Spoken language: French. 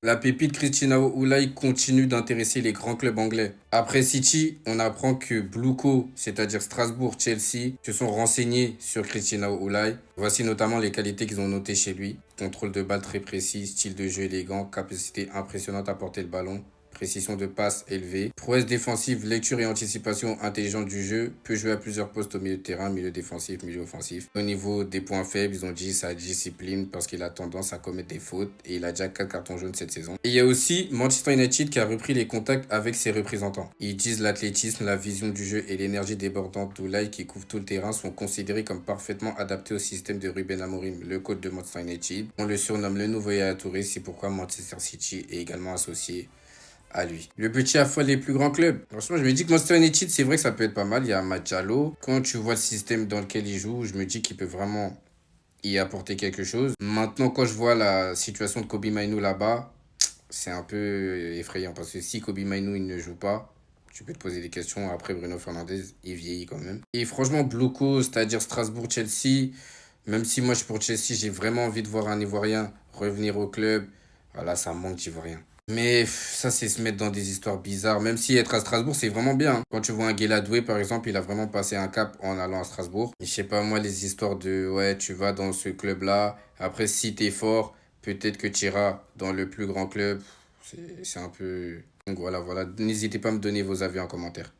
La pépite Christina Oulay continue d'intéresser les grands clubs anglais. Après City, on apprend que Bluco, c'est-à-dire Strasbourg, Chelsea, se sont renseignés sur Christina Oulay. Voici notamment les qualités qu'ils ont notées chez lui. Contrôle de balle très précis, style de jeu élégant, capacité impressionnante à porter le ballon, précision de passe élevée, prouesse défensive, lecture et anticipation intelligente du jeu, peut jouer à plusieurs postes au milieu de terrain, milieu défensif, milieu offensif. Au niveau des points faibles, ils ont dit sa discipline parce qu'il a tendance à commettre des fautes et il a déjà 4 cartons jaunes cette saison. Et il y a aussi Manchester United qui a repris les contacts avec ses représentants. Ils disent l'athlétisme, la vision du jeu et l'énergie débordante d'Oulay qui couvre tout le terrain sont considérés comme parfaitement adaptés au système de Ruben Amorim, le coach de Manchester United. On le surnomme le nouveau Yaya Touré, c'est pourquoi Manchester City est également associé à lui. Le petit affole les plus grands clubs. Franchement, je me dis que Manchester United, c'est vrai que ça peut être pas mal. Il y a Ahmad Diallo. Quand tu vois le système dans lequel il joue, je me dis qu'il peut vraiment y apporter quelque chose. Maintenant, quand je vois la situation de Kobe Mainoo là-bas, c'est un peu effrayant parce que si Kobe Mainoo il ne joue pas, tu peux te poser des questions. Après, Bruno Fernandes, il vieillit quand même. Et franchement, Blocco, c'est-à-dire Strasbourg-Chelsea, même si moi je suis pour Chelsea, j'ai vraiment envie de voir un Ivoirien revenir au club. Voilà, ça me manque d'Ivoirien. Mais ça, c'est se mettre dans des histoires bizarres. Même si être à Strasbourg, c'est vraiment bien, hein. Quand tu vois un Guéladoué, par exemple, il a vraiment passé un cap en allant à Strasbourg. Et je sais pas, moi, les histoires de, ouais, tu vas dans ce club-là. Après, si t'es fort, peut-être que tu iras dans le plus grand club. C'est un peu... Donc voilà, voilà. N'hésitez pas à me donner vos avis en commentaire.